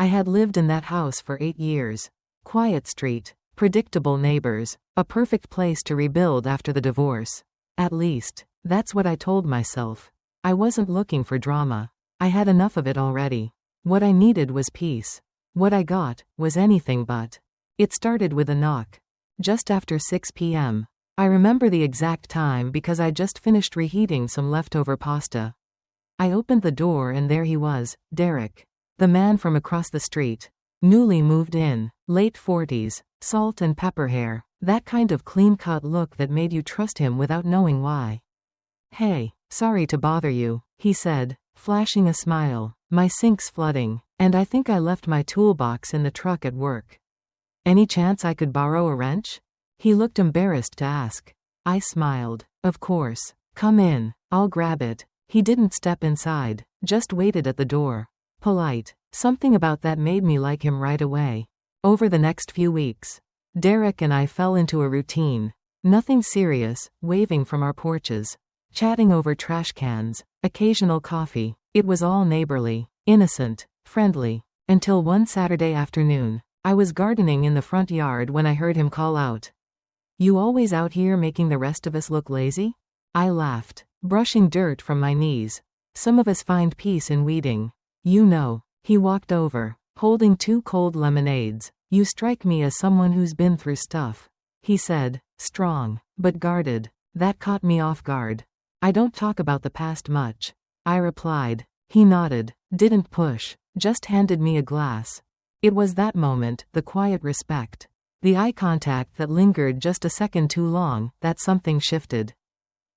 I had lived in that house for 8 years. Quiet street, predictable neighbors, a perfect place to rebuild after the divorce. At least, that's what I told myself. I wasn't looking for drama. I had enough of it already. What I needed was peace. What I got was anything but. It started with a knock. Just after 6 p.m. I remember the exact time because I just finished reheating some leftover pasta. I opened the door and there he was, Derek. The man from across the street. Newly moved in, late 40s, salt and pepper hair, that kind of clean-cut look that made you trust him without knowing why. "Hey, sorry to bother you," he said, flashing a smile. "My sink's flooding, and I think I left my toolbox in the truck at work. Any chance I could borrow a wrench?" He looked embarrassed to ask. I smiled. "Of course. Come in, I'll grab it." He didn't step inside, just waited at the door. Polite. Something about that made me like him right away. Over the next few weeks, Derek and I fell into a routine. Nothing serious, waving from our porches, chatting over trash cans, occasional coffee. It was all neighborly, innocent, friendly. Until one Saturday afternoon, I was gardening in the front yard when I heard him call out, "You always out here making the rest of us look lazy?" I laughed, brushing dirt from my knees. "Some of us find peace in weeding. You know." He walked over, holding 2 cold lemonades. "You strike me as someone who's been through stuff," he said, strong, but guarded. That caught me off guard. "I don't talk about the past much," I replied. He nodded, didn't push, just handed me a glass. It was that moment, the quiet respect, the eye contact that lingered just a second too long, that something shifted.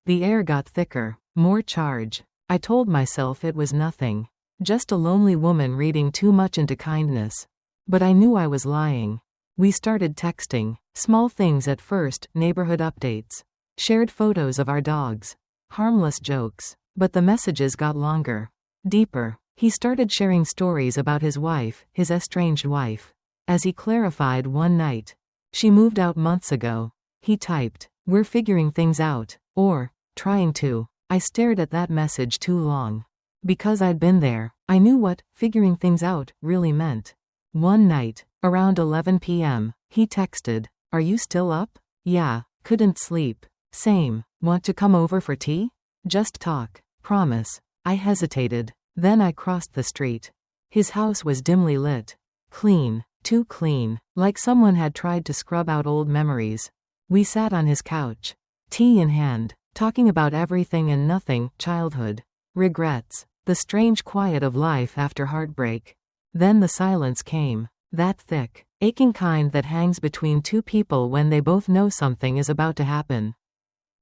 The air got thicker, more charge. I told myself it was nothing. Just a lonely woman reading too much into kindness. But I knew I was lying. We started texting, small things at first, neighborhood updates, shared photos of our dogs, harmless jokes. But the messages got longer, deeper. He started sharing stories about his wife, his estranged wife. As he clarified one night, "She moved out months ago." He typed, "We're figuring things out," or, "trying to." I stared at that message too long. Because I'd been there, I knew what figuring things out really meant. One night, around 11 p.m., he texted, "Are you still up?" "Yeah, couldn't sleep." "Same. Want to come over for tea? Just talk. Promise." I hesitated. Then I crossed the street. His house was dimly lit. Clean, too clean, like someone had tried to scrub out old memories. We sat on his couch, tea in hand, talking about everything and nothing, childhood, regrets, the strange quiet of life after heartbreak. Then the silence came, that thick, aching kind that hangs between two people when they both know something is about to happen.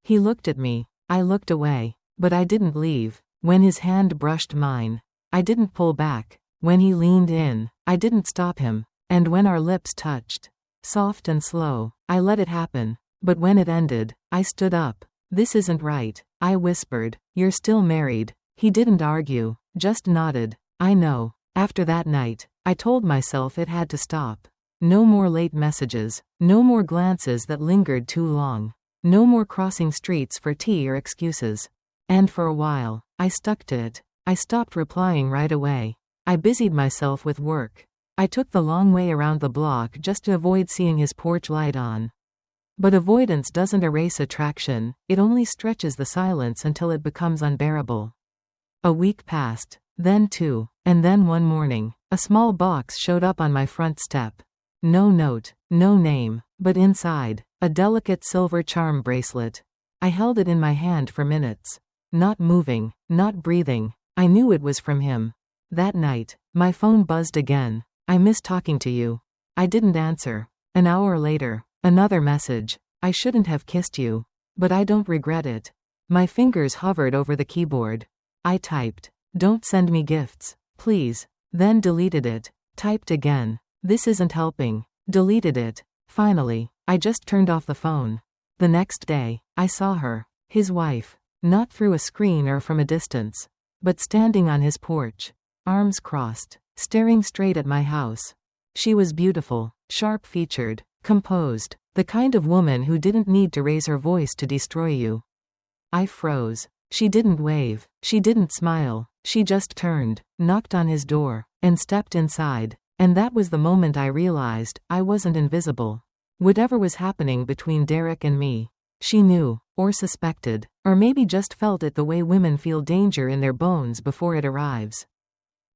He looked at me. I looked away. But I didn't leave. When his hand brushed mine, I didn't pull back. When he leaned in, I didn't stop him. And when our lips touched, soft and slow, I let it happen. But when it ended, I stood up. "This isn't right," I whispered. "You're still married." He didn't argue, just nodded. "I know." After that night, I told myself it had to stop. No more late messages. No more glances that lingered too long. No more crossing streets for tea or excuses. And for a while, I stuck to it. I stopped replying right away. I busied myself with work. I took the long way around the block just to avoid seeing his porch light on. But avoidance doesn't erase attraction, it only stretches the silence until it becomes unbearable. A week passed, then 2, and then one morning, a small box showed up on my front step. No note, no name, but inside, a delicate silver charm bracelet. I held it in my hand for minutes. Not moving, not breathing. I knew it was from him. That night, my phone buzzed again. "I miss talking to you." I didn't answer. An hour later, another message. "I shouldn't have kissed you. But I don't regret it." My fingers hovered over the keyboard. I typed, "Don't send me gifts, please." Then deleted it. Typed again. "This isn't helping." Deleted it. Finally, I just turned off the phone. The next day, I saw her, his wife, not through a screen or from a distance, but standing on his porch, arms crossed, staring straight at my house. She was beautiful, sharp-featured, composed, the kind of woman who didn't need to raise her voice to destroy you. I froze. She didn't wave, she didn't smile, she just turned, knocked on his door, and stepped inside. And that was the moment I realized I wasn't invisible. Whatever was happening between Derek and me, she knew, or suspected, or maybe just felt it the way women feel danger in their bones before it arrives.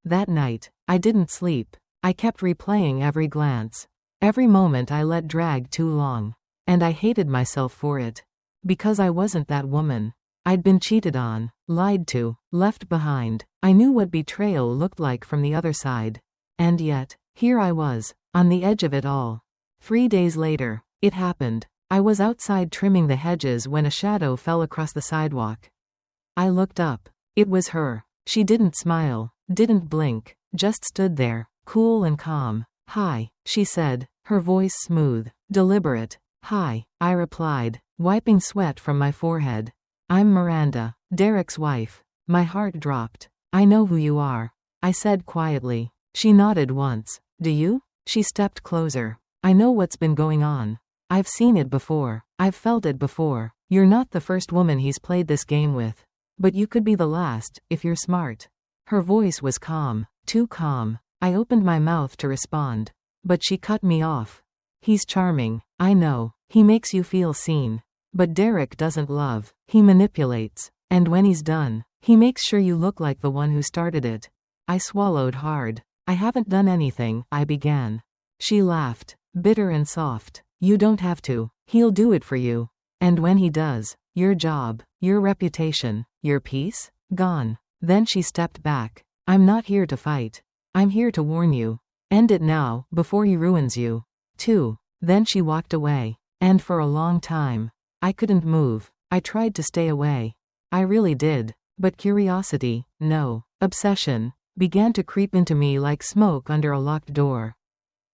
That night, I didn't sleep. I kept replaying every glance. Every moment I let drag too long. And I hated myself for it. Because I wasn't that woman. I'd been cheated on, lied to, left behind. I knew what betrayal looked like from the other side. And yet, here I was, on the edge of it all. 3 days later, it happened. I was outside trimming the hedges when a shadow fell across the sidewalk. I looked up. It was her. She didn't smile, didn't blink, just stood there, cool and calm. "Hi," she said, her voice smooth, deliberate. "Hi," I replied, wiping sweat from my forehead. "I'm Miranda, Derek's wife." My heart dropped. "I know who you are," I said quietly. She nodded once. "Do you?" She stepped closer. "I know what's been going on. I've seen it before. I've felt it before. You're not the first woman he's played this game with. But you could be the last, if you're smart." Her voice was calm, too calm. I opened my mouth to respond. But she cut me off. "He's charming, I know. He makes you feel seen. But Derek doesn't love. He manipulates. And when he's done, he makes sure you look like the one who started it." I swallowed hard. "I haven't done anything," I began. She laughed, bitter and soft. "You don't have to. He'll do it for you. And when he does, your job, your reputation, your peace? Gone." Then she stepped back. "I'm not here to fight. I'm here to warn you. End it now, before he ruins you, too." Then she walked away. And for a long time, I couldn't move. I tried to stay away. I really did. But curiosity, no, obsession, began to creep into me like smoke under a locked door.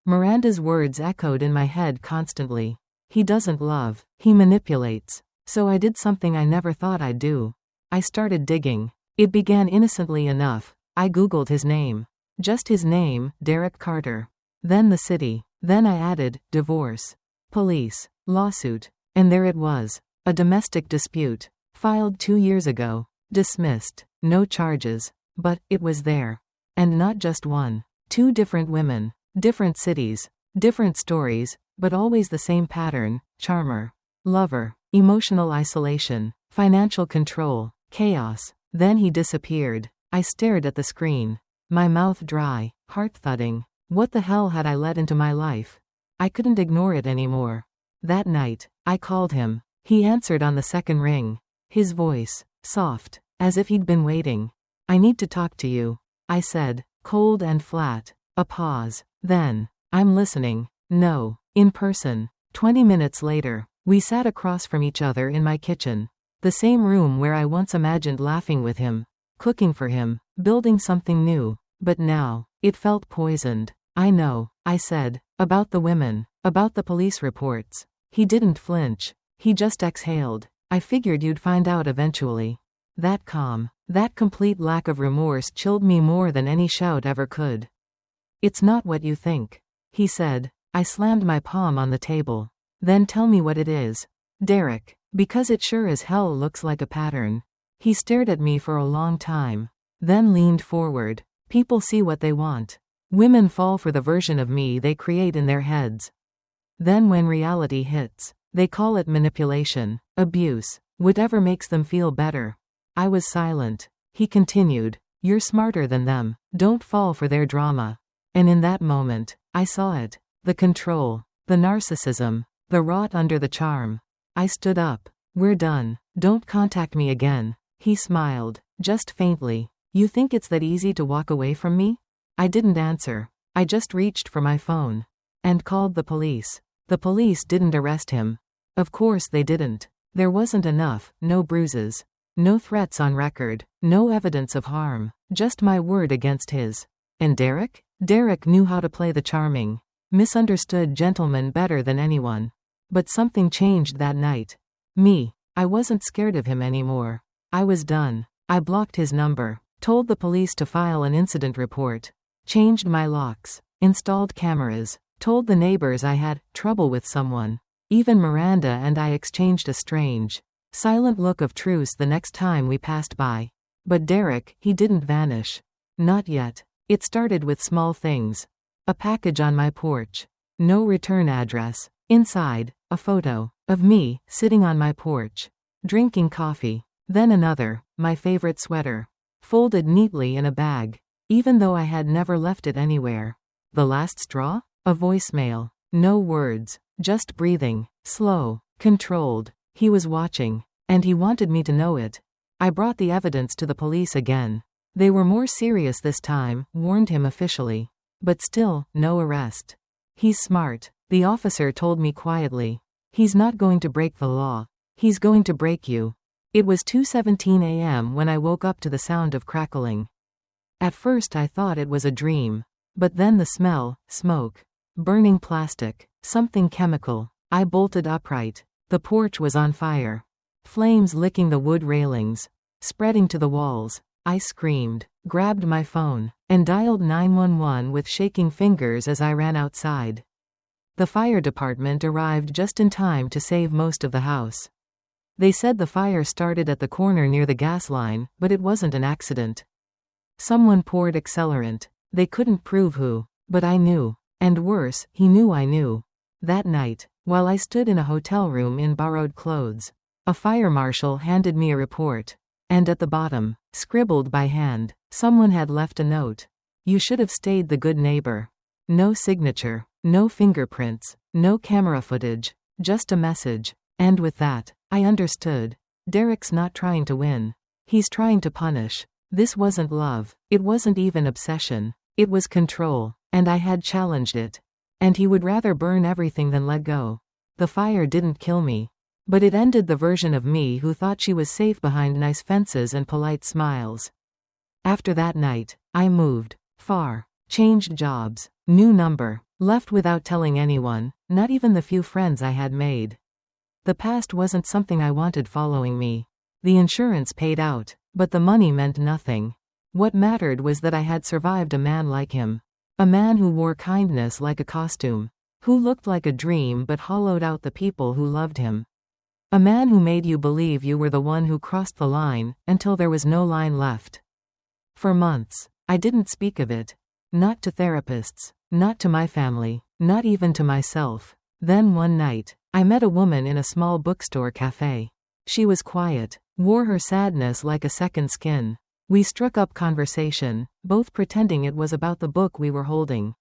Miranda's words echoed in my head constantly. He doesn't love, he manipulates. So I did something I never thought I'd do. I started digging. It began innocently enough. I Googled his name. Just his name, Derek Carter. Then the city. Then I added, divorce, police, lawsuit. And there it was. A domestic dispute. Filed 2 years ago. Dismissed. No charges. But it was there. And not just one. 2 different women. Different cities. Different stories. But always the same pattern. Charmer. Lover. Emotional isolation. Financial control. Chaos. Then he disappeared. I stared at the screen. My mouth dry. Heart thudding. What the hell had I let into my life? I couldn't ignore it anymore. That night, I called him. He answered on the second ring. His voice, soft, as if he'd been waiting. "I need to talk to you," I said, cold and flat. A pause. Then, "I'm listening." "No, in person." 20 minutes later, we sat across from each other in my kitchen. The same room where I once imagined laughing with him, cooking for him, building something new. But now, it felt poisoned. "I know," I said, "about the women, about the police reports." He didn't flinch. He just exhaled. "I figured you'd find out eventually." That calm, that complete lack of remorse chilled me more than any shout ever could. "It's not what you think," he said. I slammed my palm on the table. "Then tell me what it is, Derek, because it sure as hell looks like a pattern." He stared at me for a long time, then leaned forward. "People see what they want. Women fall for the version of me they create in their heads. Then when reality hits, they call it manipulation, abuse, whatever makes them feel better." I was silent. He continued, "You're smarter than them. Don't fall for their drama." And in that moment, I saw it. The control, the narcissism, the rot under the charm. I stood up. "We're done. Don't contact me again." He smiled, just faintly. "You think it's that easy to walk away from me?" I didn't answer. I just reached for my phone. And called the police. The police didn't arrest him. Of course they didn't. There wasn't enough, no bruises. No threats on record, no evidence of harm, just my word against his. And Derek? Derek knew how to play the charming, misunderstood gentleman better than anyone. But something changed that night. Me. I wasn't scared of him anymore. I was done. I blocked his number, told the police to file an incident report, changed my locks, installed cameras, told the neighbors I had trouble with someone. Even Miranda and I exchanged a strange, silent look of truce the next time we passed by. But Derek, he didn't vanish. Not yet. It started with small things. A package on my porch. No return address. Inside, a photo of me sitting on my porch, drinking coffee. Then another, my favorite sweater, folded neatly in a bag, even though I had never left it anywhere. The last straw? A voicemail. No words, just breathing, slow, controlled. He was watching, and he wanted me to know it. I brought the evidence to the police again. They were more serious this time, warned him officially. But still, no arrest. He's smart, the officer told me quietly. He's not going to break the law. He's going to break you. It was 2:17 a.m. when I woke up to the sound of crackling. At first I thought it was a dream. But then the smell, smoke, burning plastic, something chemical. I bolted upright. The porch was on fire. Flames licking the wood railings, spreading to the walls. I screamed, grabbed my phone, and dialed 911 with shaking fingers as I ran outside. The fire department arrived just in time to save most of the house. They said the fire started at the corner near the gas line, but it wasn't an accident. Someone poured accelerant. They couldn't prove who, but I knew. And worse, he knew I knew. That night, while I stood in a hotel room in borrowed clothes, a fire marshal handed me a report. And at the bottom, scribbled by hand, someone had left a note. You should have stayed the good neighbor. No signature, no fingerprints, no camera footage, just a message. And with that, I understood. Derek's not trying to win. He's trying to punish. This wasn't love. It wasn't even obsession. It was control. And I had challenged it. And he would rather burn everything than let go. The fire didn't kill me. But it ended the version of me who thought she was safe behind nice fences and polite smiles. After that night, I moved. Far. Changed jobs. New number. Left without telling anyone, not even the few friends I had made. The past wasn't something I wanted following me. The insurance paid out, but the money meant nothing. What mattered was that I had survived a man like him. A man who wore kindness like a costume. Who looked like a dream but hollowed out the people who loved him. A man who made you believe you were the one who crossed the line, until there was no line left. For months, I didn't speak of it. Not to therapists, not to my family, not even to myself. Then one night, I met a woman in a small bookstore cafe. She was quiet, wore her sadness like a second skin. We struck up conversation, both pretending it was about the book we were holding.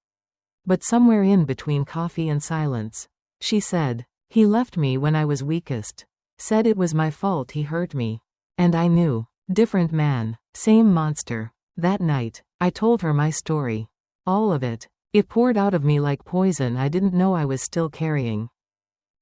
But somewhere in between coffee and silence, she said, he left me when I was weakest. Said it was my fault he hurt me. And I knew. Different man, same monster. That night, I told her my story. All of it. It poured out of me like poison I didn't know I was still carrying.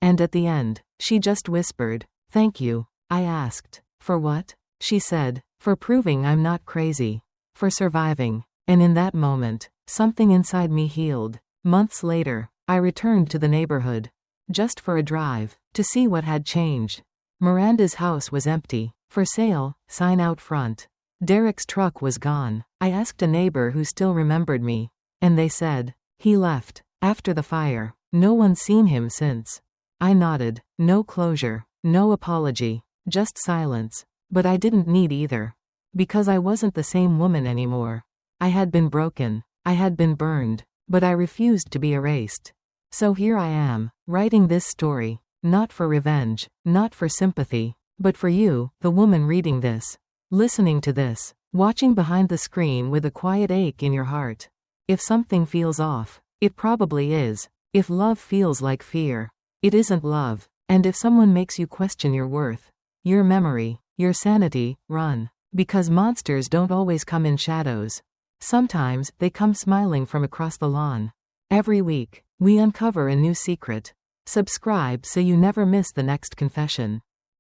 And at the end, she just whispered, "Thank you." I asked, "For what?" She said, "For proving I'm not crazy. For surviving." And in that moment, something inside me healed. Months later, I returned to the neighborhood. Just for a drive, to see what had changed. Miranda's house was empty. For sale, sign out front. Derek's truck was gone. I asked a neighbor who still remembered me. And they said, he left. After the fire. No one's seen him since. I nodded. No closure. No apology. Just silence. But I didn't need either. Because I wasn't the same woman anymore. I had been broken. I had been burned. But I refused to be erased. So here I am, writing this story. Not for revenge. Not for sympathy. But for you, the woman reading this. Listening to this. Watching behind the screen with a quiet ache in your heart. If something feels off, it probably is. If love feels like fear, it isn't love. And if someone makes you question your worth, your memory, your sanity, run. Because monsters don't always come in shadows. Sometimes, they come smiling from across the lawn. Every week, we uncover a new secret. Subscribe so you never miss the next confession.